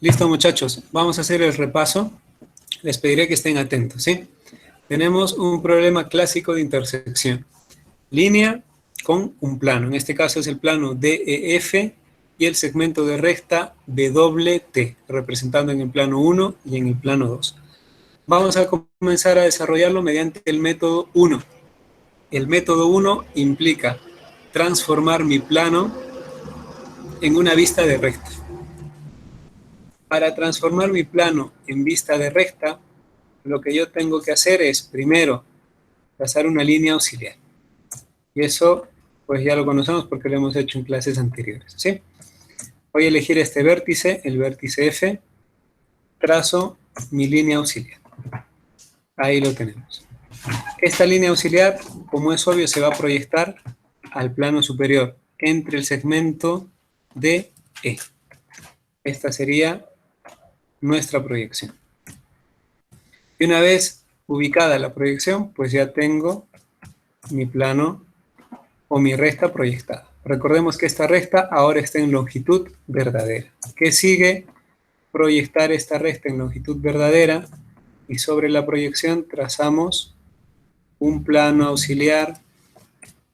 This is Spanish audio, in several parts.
Listo, muchachos. Vamos a hacer el repaso. Les pediré que estén atentos, ¿sí? Tenemos un problema clásico de intersección. Línea con un plano. En este caso es el plano DEF y el segmento de recta BWT, representando en el plano 1 y en el plano 2. Vamos a comenzar a desarrollarlo mediante el método 1. El método 1 implica transformar mi plano en una vista de recta. Para transformar mi plano en vista de recta, lo que yo tengo que hacer es, primero, trazar una línea auxiliar. Y eso, pues ya lo conocemos porque lo hemos hecho en clases anteriores, ¿sí? Voy a elegir este vértice, el vértice F, trazo mi línea auxiliar. Ahí lo tenemos. Esta línea auxiliar, como es obvio, se va a proyectar al plano superior, entre el segmento DE. Esta sería nuestra proyección. Y una vez ubicada la proyección, pues ya tengo mi plano o mi recta proyectada. Recordemos que esta recta ahora está en longitud verdadera. ¿Qué sigue? Proyectar esta recta en longitud verdadera y sobre la proyección trazamos un plano auxiliar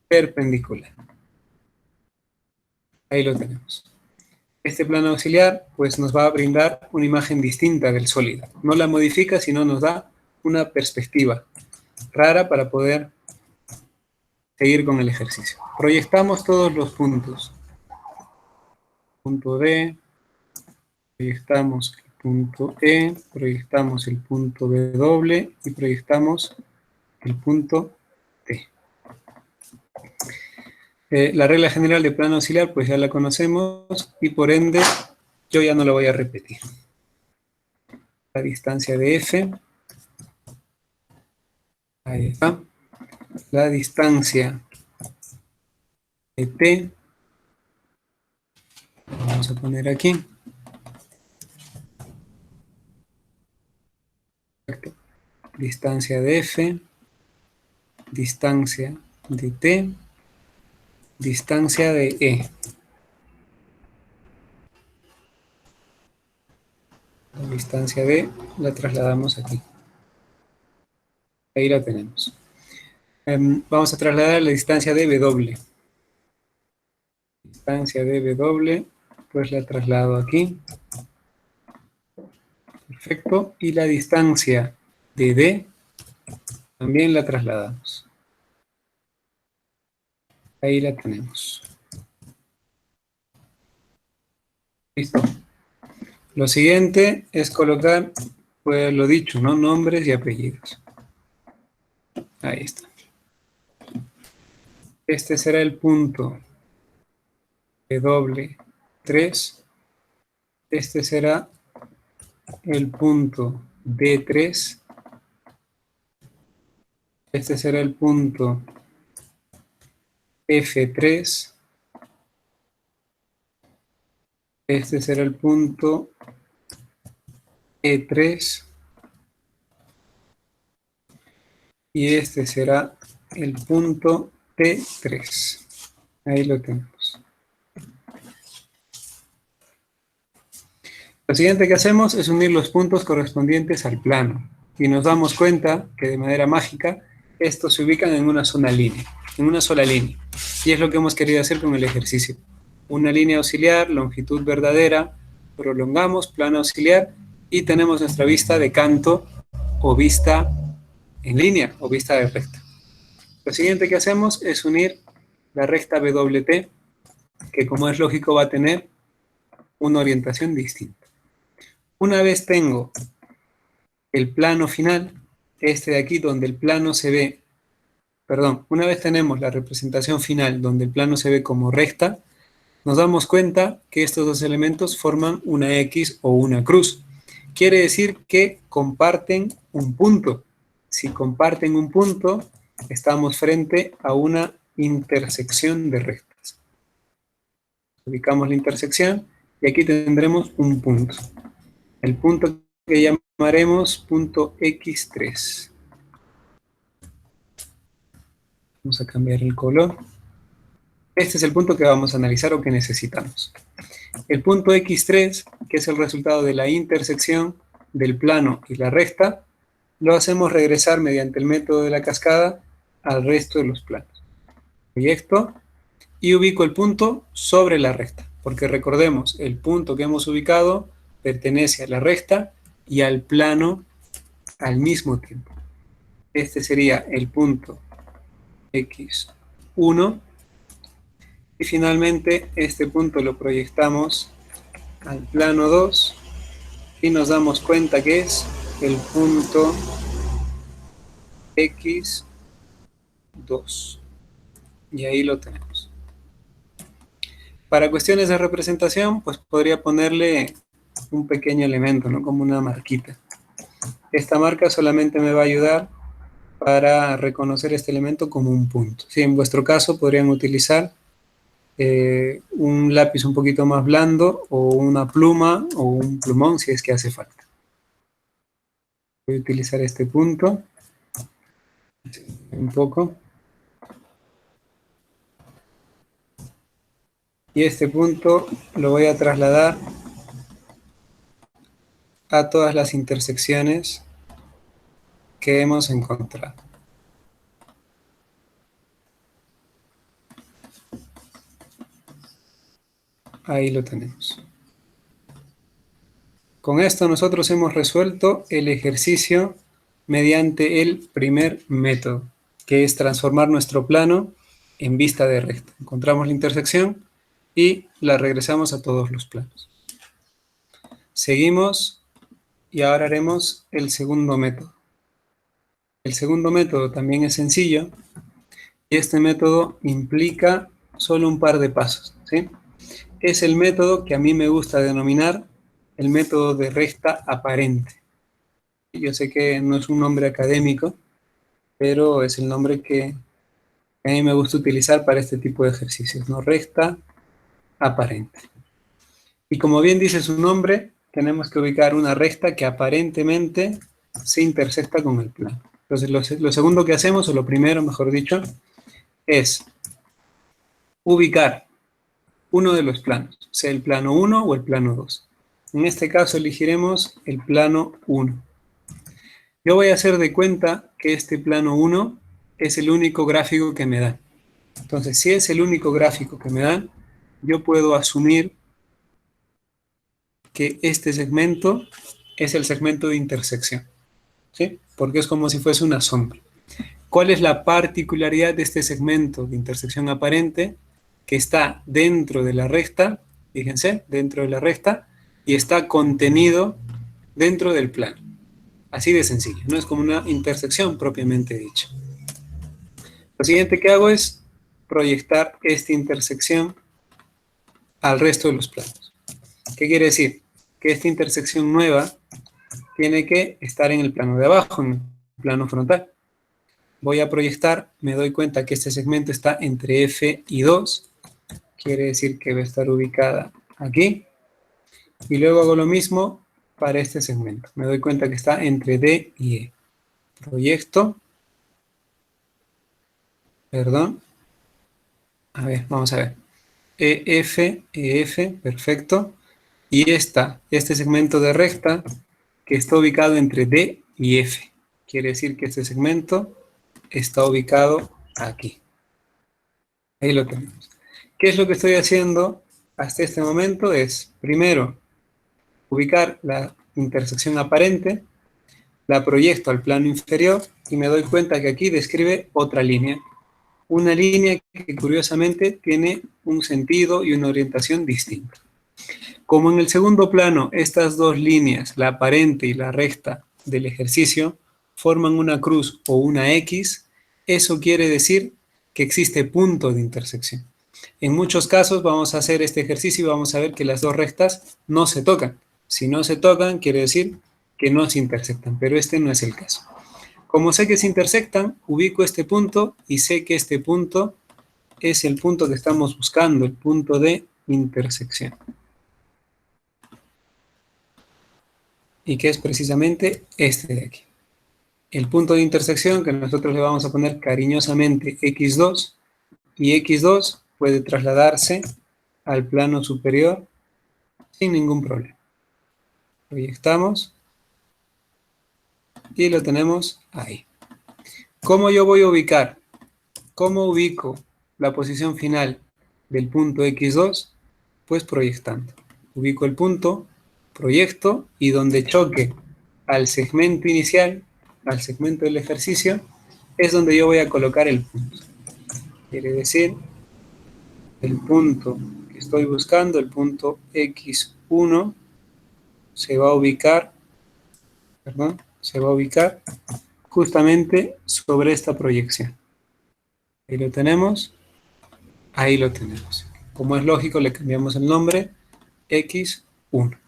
perpendicular. Ahí lo tenemos. Este plano auxiliar pues nos va a brindar una imagen distinta del sólido. No la modifica, sino nos da una perspectiva rara para poder seguir con el ejercicio. Proyectamos todos los puntos. Punto D, proyectamos el punto E, proyectamos el punto W y proyectamos el punto T. La regla general de plano auxiliar pues ya la conocemos y por ende yo ya no la voy a repetir. La distancia de F, ahí está. La distancia de T, vamos a poner aquí. Distancia de F, distancia de T, distancia de E. La distancia D la trasladamos aquí. Ahí la tenemos. Vamos a trasladar la distancia de W. Distancia de W, pues la traslado aquí. Perfecto. Y la distancia de D también la trasladamos. Ahí la tenemos. Listo. Lo siguiente es colocar, pues lo dicho, ¿no? Nombres y apellidos. Ahí está. Este será el punto W3. Este será el punto D3. Este será el punto F3. Este será el punto E3. Y este será el punto T3. Ahí lo tenemos. Lo siguiente que hacemos es unir los puntos correspondientes al plano. Y nos damos cuenta que de manera mágica estos se ubican en una sola línea. Y es lo que hemos querido hacer con el ejercicio. Una línea auxiliar, longitud verdadera, prolongamos, plano auxiliar y tenemos nuestra vista de canto o vista en línea o vista de recta. Lo siguiente que hacemos es unir la recta BWT, que como es lógico va a tener una orientación distinta. Una vez tengo el plano final, este de aquí donde el plano se ve, una vez tenemos la representación final donde el plano se ve como recta, nos damos cuenta que estos dos elementos forman una X o una cruz. Quiere decir que comparten un punto. Si comparten un punto, estamos frente a una intersección de rectas. Ubicamos la intersección y aquí tendremos un punto. El punto que llamaremos punto X3. Vamos a cambiar el color. Este es el punto que vamos a analizar o que necesitamos. El punto X3, que es el resultado de la intersección del plano y la recta, lo hacemos regresar mediante el método de la cascada al resto de los planos. Proyecto y ubico el punto sobre la recta, porque recordemos, el punto que hemos ubicado pertenece a la recta y al plano al mismo tiempo. Este sería el punto X1 y finalmente este punto lo proyectamos al plano 2 y nos damos cuenta que es el punto X2 y ahí lo tenemos. Para cuestiones de representación, pues podría ponerle un pequeño elemento, ¿no? Como una marquita. Esta marca solamente me va a ayudar para reconocer este elemento como un punto. Sí, en vuestro caso podrían utilizar un lápiz un poquito más blando o una pluma o un plumón si es que hace falta. Voy a utilizar este punto un poco. Y este punto lo voy a trasladar a todas las intersecciones que hemos encontrado. Ahí lo tenemos. Con esto nosotros hemos resuelto el ejercicio mediante el primer método, que es transformar nuestro plano en vista de recta. Encontramos la intersección y la regresamos a todos los planos. Seguimos y ahora haremos el segundo método. El segundo método también es sencillo y este método implica solo un par de pasos, ¿sí? Es el método que a mí me gusta denominar el método de recta aparente. Yo sé que no es un nombre académico, pero es el nombre que a mí me gusta utilizar para este tipo de ejercicios, ¿no? Recta aparente. Y como bien dice su nombre, tenemos que ubicar una recta que aparentemente se intersecta con el plano. Entonces, lo segundo que hacemos, o lo primero, mejor dicho, es ubicar uno de los planos, sea el plano 1 o el plano 2. En este caso elegiremos el plano 1. Yo voy a hacer de cuenta que este plano 1 es el único gráfico que me dan. Entonces, si es el único gráfico que me dan, yo puedo asumir que este segmento es el segmento de intersección, ¿sí? Porque es como si fuese una sombra. ¿Cuál es la particularidad de este segmento de intersección aparente? Que está dentro de la recta, fíjense, dentro de la recta, y está contenido dentro del plano. Así de sencillo, no es como una intersección propiamente dicha. Lo siguiente que hago es proyectar esta intersección al resto de los planos. ¿Qué quiere decir? Que esta intersección nueva tiene que estar en el plano de abajo, en el plano frontal. Voy a proyectar, me doy cuenta que este segmento está entre F y 2, quiere decir que va a estar ubicada aquí, y luego hago lo mismo para este segmento. Me doy cuenta que está entre D y E. Proyecto, perdón, a ver, vamos a ver, EF, perfecto, y este segmento de recta que está ubicado entre D y F, quiere decir que este segmento está ubicado aquí. Ahí lo tenemos. ¿Qué es lo que estoy haciendo hasta este momento? Es, primero, ubicar la intersección aparente, la proyecto al plano inferior y me doy cuenta que aquí describe otra línea. Una línea que curiosamente tiene un sentido y una orientación distinta. Como en el segundo plano, estas dos líneas, la aparente y la recta del ejercicio, forman una cruz o una X, eso quiere decir que existe punto de intersección. En muchos casos vamos a hacer este ejercicio y vamos a ver que las dos rectas no se tocan. Si no se tocan, quiere decir que no se intersectan, pero este no es el caso. Como sé que se intersectan, ubico este punto y sé que este punto es el punto que estamos buscando, el punto de intersección. Y que es precisamente este de aquí. El punto de intersección que nosotros le vamos a poner cariñosamente X2, y X2 puede trasladarse al plano superior sin ningún problema. Proyectamos y lo tenemos ahí. ¿Cómo yo voy a ubicar? ¿Cómo ubico la posición final del punto X2? Pues proyectando. Ubico el punto, proyecto y donde choque al segmento inicial, al segmento del ejercicio, es donde yo voy a colocar el punto. Quiere decir, el punto que estoy buscando, el punto X1, se va a ubicar justamente sobre esta proyección. Ahí lo tenemos. Ahí lo tenemos. Como es lógico, le cambiamos el nombre X1.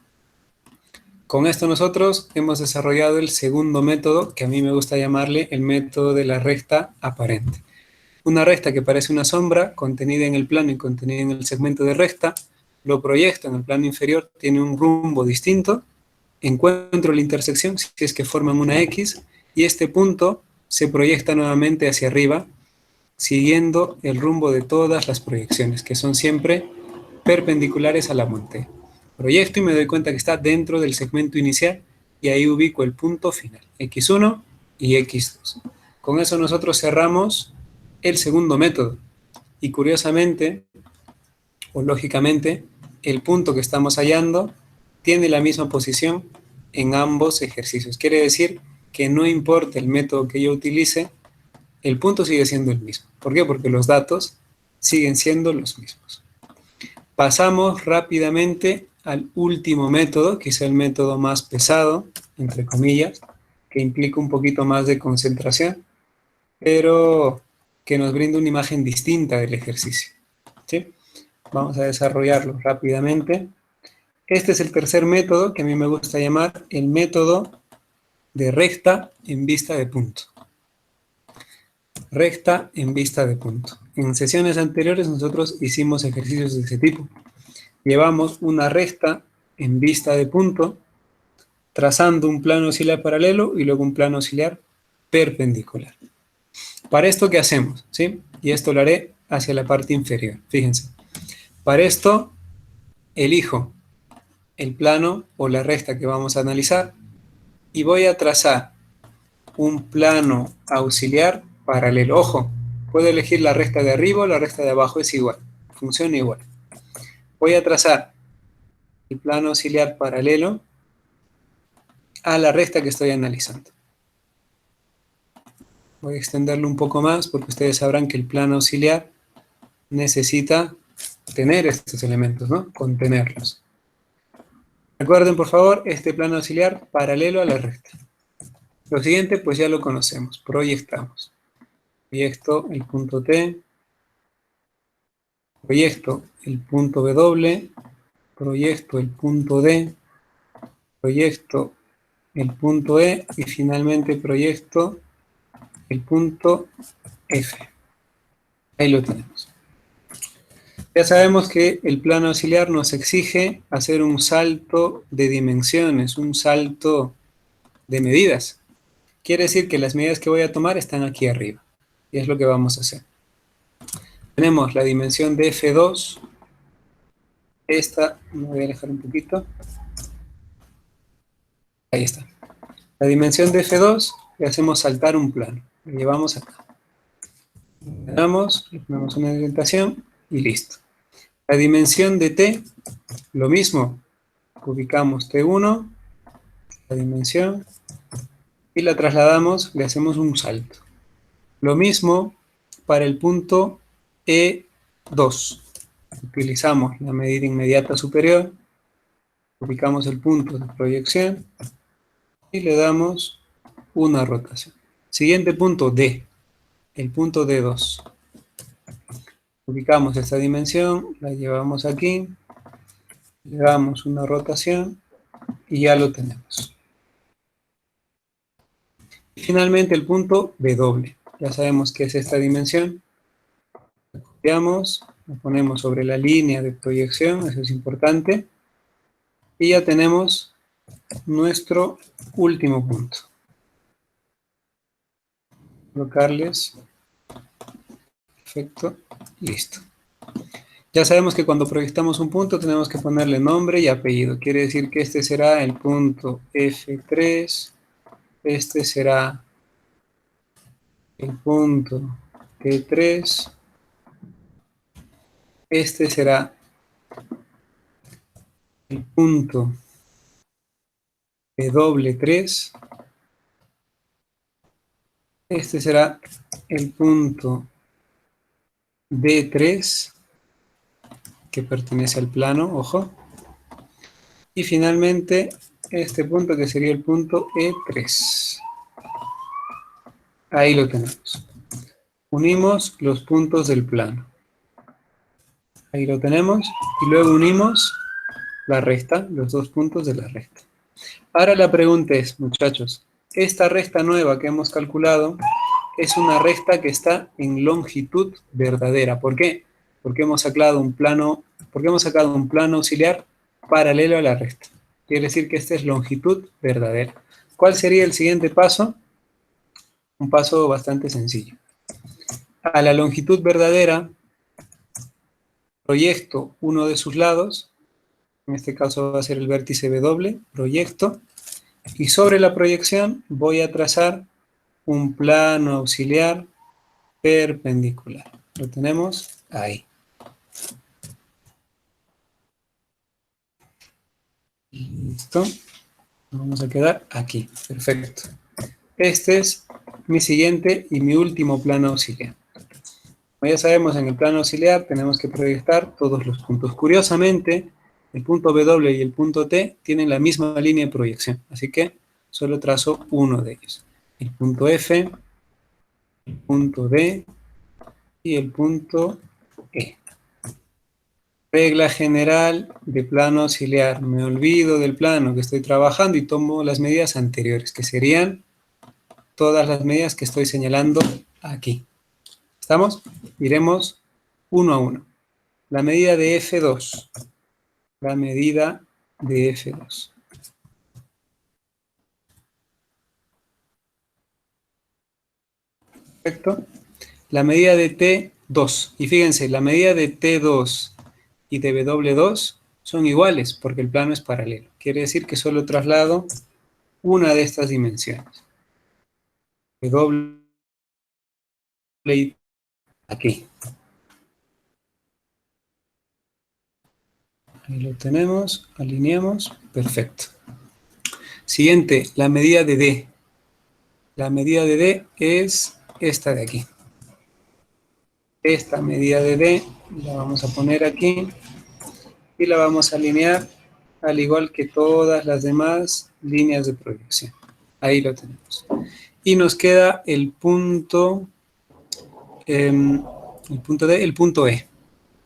Con esto nosotros hemos desarrollado el segundo método, que a mí me gusta llamarle el método de la recta aparente. Una recta que parece una sombra contenida en el plano y contenida en el segmento de recta, lo proyecto en el plano inferior, tiene un rumbo distinto, encuentro la intersección, si es que forman una X, y este punto se proyecta nuevamente hacia arriba, siguiendo el rumbo de todas las proyecciones, que son siempre perpendiculares a la monte. Proyecto y me doy cuenta que está dentro del segmento inicial y ahí ubico el punto final, X1 y X2. Con eso nosotros cerramos el segundo método. Y curiosamente, o lógicamente, el punto que estamos hallando tiene la misma posición en ambos ejercicios. Quiere decir que no importa el método que yo utilice, el punto sigue siendo el mismo. ¿Por qué? Porque los datos siguen siendo los mismos. Pasamos rápidamente al último método, que es el método más pesado, entre comillas, que implica un poquito más de concentración, pero que nos brinda una imagen distinta del ejercicio. ¿Sí? Vamos a desarrollarlo rápidamente. Este es el tercer método que a mí me gusta llamar el método de recta en vista de punto. Recta en vista de punto. En sesiones anteriores nosotros hicimos ejercicios de ese tipo. Llevamos una recta en vista de punto, trazando un plano auxiliar paralelo y luego un plano auxiliar perpendicular. Para esto, ¿qué hacemos? ¿Sí? Y esto lo haré hacia la parte inferior. Fíjense. Para esto, elijo el plano o la recta que vamos a analizar y voy a trazar un plano auxiliar paralelo. Ojo, puedo elegir la recta de arriba o la recta de abajo, es igual, funciona igual. Voy a trazar el plano auxiliar paralelo a la recta que estoy analizando. Voy a extenderlo un poco más porque ustedes sabrán que el plano auxiliar necesita tener estos elementos, ¿no? Contenerlos. Recuerden, por favor, este plano auxiliar paralelo a la recta. Lo siguiente, pues ya lo conocemos. Proyectamos. Proyecto el punto T. Proyecto el punto W. Proyecto el punto D. Proyecto el punto E. Y finalmente proyecto el punto F. Ahí lo tenemos. Ya sabemos que el plano auxiliar nos exige hacer un salto de dimensiones, un salto de medidas. Quiere decir que las medidas que voy a tomar están aquí arriba. Y es lo que vamos a hacer. Tenemos la dimensión de F2. Esta, me voy a alejar un poquito. Ahí está. La dimensión de F2 le hacemos saltar un plano. Lo llevamos acá. Le damos, le ponemos una orientación y listo. La dimensión de T, lo mismo. Ubicamos T1, la dimensión, y la trasladamos, le hacemos un salto. Lo mismo para el punto E2. Utilizamos la medida inmediata superior, ubicamos el punto de proyección y le damos una rotación. Siguiente punto, D, el punto D2. Ubicamos esta dimensión, la llevamos aquí, le damos una rotación y ya lo tenemos. Y finalmente el punto W. Ya sabemos que es esta dimensión. La copiamos, la ponemos sobre la línea de proyección, eso es importante. Y ya tenemos nuestro último punto. Colocarles. Perfecto. Listo. Ya sabemos que cuando proyectamos un punto tenemos que ponerle nombre y apellido. Quiere decir que este será el punto F3, este será el punto T3, este será el punto W3, este será el punto D3, que pertenece al plano, ojo, y finalmente este punto que sería el punto E3. Ahí lo tenemos. Unimos los puntos del plano. Ahí lo tenemos. Y luego unimos la recta, los dos puntos de la recta. Ahora la pregunta es, muchachos, esta recta nueva que hemos calculado es una recta que está en longitud verdadera. ¿Por qué? Porque hemos sacado un plano auxiliar paralelo a la recta. Quiere decir que esta es longitud verdadera. ¿Cuál sería el siguiente paso? Un paso bastante sencillo. A la longitud verdadera proyecto uno de sus lados, en este caso va a ser el vértice W, proyecto, y sobre la proyección voy a trazar un plano auxiliar perpendicular. Lo tenemos ahí. Listo. Vamos a quedar aquí. Perfecto. Este es mi siguiente y mi último plano auxiliar. Como ya sabemos, en el plano auxiliar tenemos que proyectar todos los puntos. Curiosamente, el punto W y el punto T tienen la misma línea de proyección, así que solo trazo uno de ellos. El punto F, el punto D y el punto E. Regla general de plano auxiliar. Me olvido del plano que estoy trabajando y tomo las medidas anteriores, que serían todas las medidas que estoy señalando aquí. ¿Estamos? Iremos uno a uno. La medida de F2. La medida de F2. Perfecto. La medida de T2. Y fíjense, la medida de T2 y de W2 son iguales porque el plano es paralelo. Quiere decir que solo traslado una de estas dimensiones. W aquí. Ahí lo tenemos, alineamos, perfecto. Siguiente, la medida de D. La medida de D es esta de aquí. Esta medida de D la vamos a poner aquí y la vamos a alinear al igual que todas las demás líneas de proyección. Ahí lo tenemos. Y nos queda el punto D, el punto E.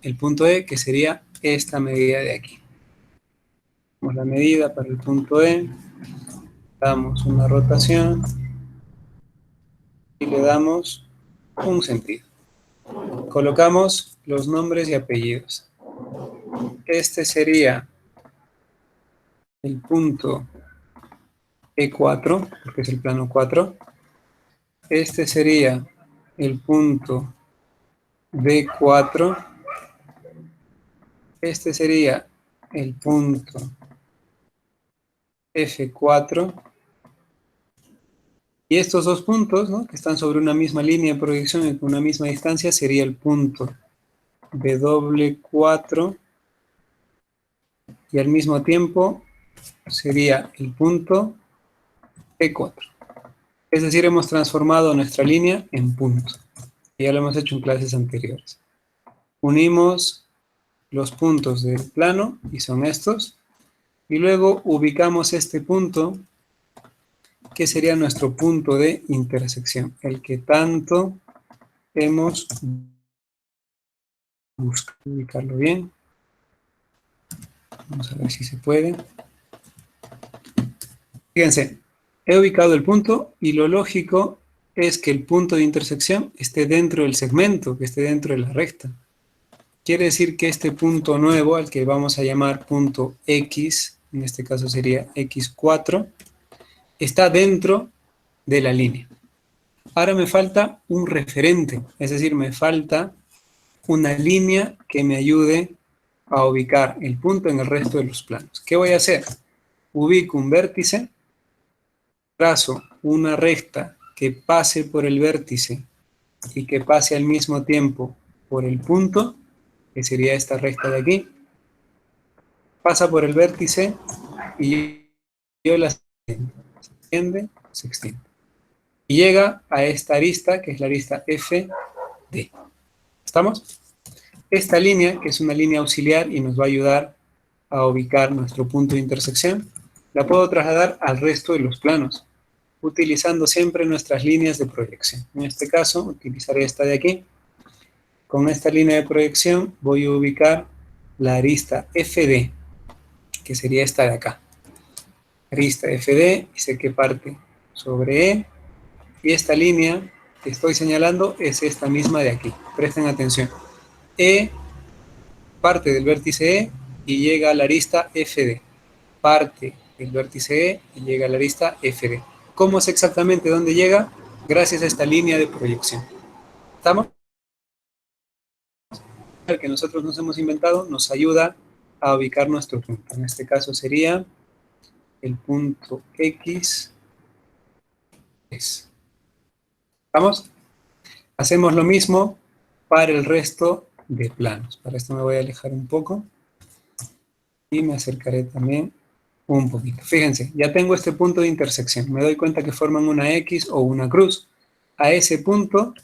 El punto E que sería esta medida de aquí. Damos la medida para el punto E, damos una rotación y le damos un sentido. Colocamos los nombres y apellidos. Este sería el punto E4, porque es el plano 4. Este sería el punto D4. Este sería el punto F4. Y estos dos puntos, ¿no?, que están sobre una misma línea de proyección y con una misma distancia, sería el punto W4 y al mismo tiempo sería el punto E4. Es decir, hemos transformado nuestra línea en punto. Ya lo hemos hecho en clases anteriores. Unimos los puntos del plano, y son estos, y luego ubicamos este punto, que sería nuestro punto de intersección, el que tanto hemos buscado. Ubicarlo bien. Vamos a ver si se puede. Fíjense, he ubicado el punto y lo lógico es que el punto de intersección esté dentro del segmento, que esté dentro de la recta. Quiere decir que este punto nuevo, al que vamos a llamar punto X, en este caso sería X4, está dentro de la línea. Ahora me falta un referente, es decir, me falta una línea que me ayude a ubicar el punto en el resto de los planos. ¿Qué voy a hacer? Ubico un vértice, trazo una recta que pase por el vértice y que pase al mismo tiempo por el punto, que sería esta recta de aquí, pasa por el vértice y yo la extiende, se extiende. Y llega a esta arista, que es la arista FD. ¿Estamos? Esta línea, que es una línea auxiliar y nos va a ayudar a ubicar nuestro punto de intersección, la puedo trasladar al resto de los planos, utilizando siempre nuestras líneas de proyección. En este caso, utilizaré esta de aquí. Con esta línea de proyección voy a ubicar la arista FD, que sería esta de acá. Arista FD, y sé que parte sobre E, y esta línea que estoy señalando es esta misma de aquí. Presten atención. E parte del vértice E y llega a la arista FD. Parte del vértice E y llega a la arista FD. ¿Cómo sé exactamente dónde llega? Gracias a esta línea de proyección. ¿Estamos? El que nosotros nos hemos inventado nos ayuda a ubicar nuestro punto. En este caso sería el punto X. ¿Estamos? Hacemos lo mismo para el resto de planos. Para esto me voy a alejar un poco y me acercaré también un poquito. Fíjense, ya tengo este punto de intersección. Me doy cuenta que forman una X o una cruz. A ese punto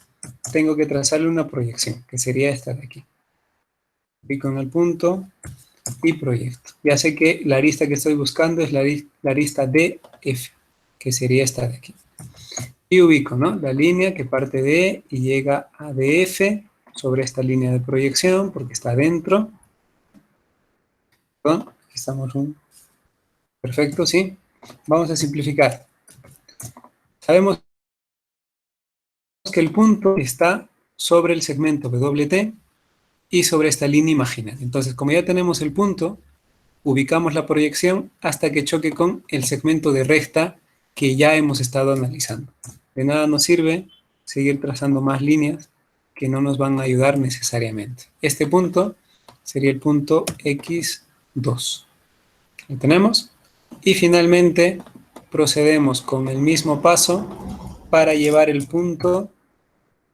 tengo que trazarle una proyección, que sería esta de aquí. Pico en el punto y proyecto. Ya sé que la arista que estoy buscando es la arista DF, que sería esta de aquí. Y ubico, ¿no? La línea que parte de E y llega a DF sobre esta línea de proyección, porque está dentro. Perdón, aquí estamos perfecto, ¿sí? Vamos a simplificar. Sabemos que el punto está sobre el segmento WT y sobre esta línea imaginaria. Entonces, como ya tenemos el punto, ubicamos la proyección hasta que choque con el segmento de recta que ya hemos estado analizando. De nada nos sirve seguir trazando más líneas que no nos van a ayudar necesariamente. Este punto sería el punto X2. ¿Lo tenemos? Y finalmente procedemos con el mismo paso para llevar el punto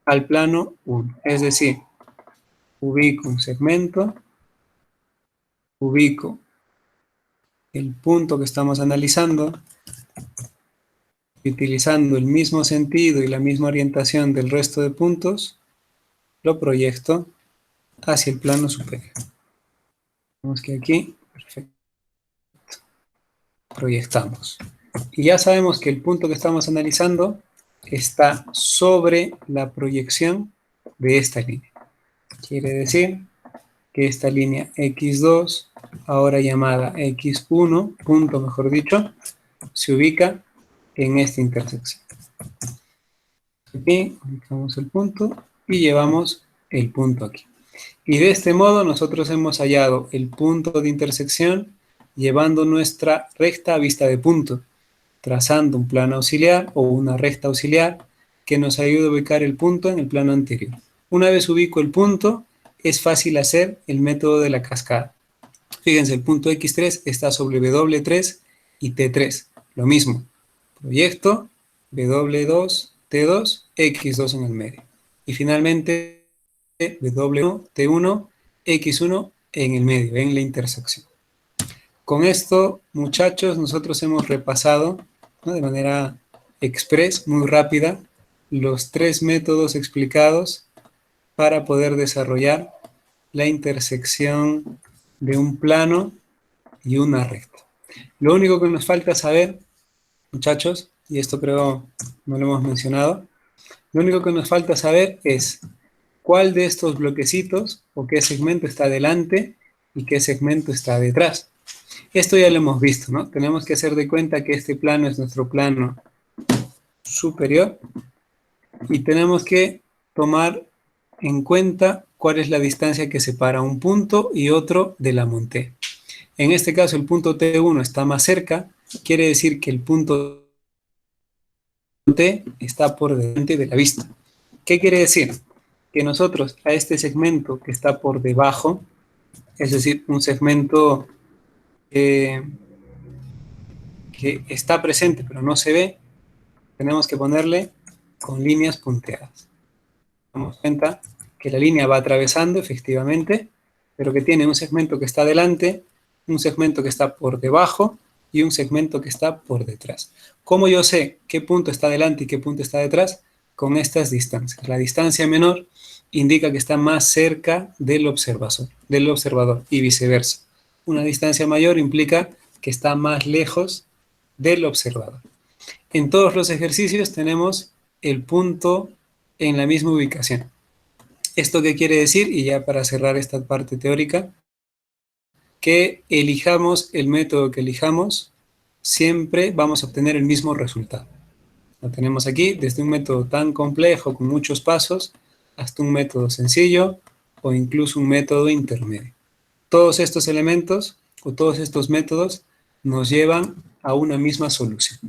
al plano 1. Es decir, ubico un segmento, ubico el punto que estamos analizando, y utilizando el mismo sentido y la misma orientación del resto de puntos, lo proyecto hacia el plano superior. Vemos que aquí, perfecto, proyectamos. Y ya sabemos que el punto que estamos analizando está sobre la proyección de esta línea. Quiere decir que esta línea X2, ahora llamada X1, punto mejor dicho, se ubica en esta intersección. Aquí ubicamos el punto y llevamos el punto aquí. Y de este modo nosotros hemos hallado el punto de intersección llevando nuestra recta a vista de punto, trazando un plano auxiliar o una recta auxiliar que nos ayuda a ubicar el punto en el plano anterior. Una vez ubico el punto, es fácil hacer el método de la cascada. Fíjense, el punto X3 está sobre W3 y T3. Lo mismo, proyecto W2, T2, X2 en el medio. Y finalmente W1, T1, X1 en el medio, en la intersección. Con esto, muchachos, nosotros hemos repasado, ¿no?, de manera express, muy rápida, los 3 métodos explicados para poder desarrollar la intersección de un plano y una recta. Lo único que nos falta saber, muchachos, y esto creo no lo hemos mencionado, lo único que nos falta saber es cuál de estos bloquecitos o qué segmento está delante y qué segmento está detrás. Esto ya lo hemos visto, ¿no? Tenemos que hacer de cuenta que este plano es nuestro plano superior y tenemos que tomar en cuenta cuál es la distancia que separa un punto y otro de la monté. En este caso, el punto T1 está más cerca, quiere decir que el punto T está por delante de la vista. ¿Qué quiere decir? que nosotros a este segmento que está por debajo, es decir, un segmento que está presente pero no se ve, tenemos que ponerle con líneas punteadas. Damos cuenta que la línea va atravesando efectivamente, pero que tiene un segmento que está delante, un segmento que está por debajo y un segmento que está por detrás. ¿Cómo yo sé qué punto está delante y qué punto está detrás? Con estas distancias. La distancia menor indica que está más cerca del observador y viceversa. Una distancia mayor implica que está más lejos del observador. En todos los ejercicios tenemos el punto en la misma ubicación. ¿Esto qué quiere decir? Y ya para cerrar esta parte teórica, que elijamos el método que elijamos, siempre vamos a obtener el mismo resultado. Lo tenemos aquí desde un método tan complejo, con muchos pasos, hasta un método sencillo o incluso un método intermedio. Todos estos elementos o todos estos métodos nos llevan a una misma solución.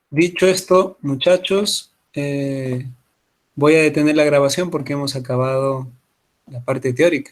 Dicho esto, muchachos, voy a detener la grabación porque hemos acabado la parte teórica.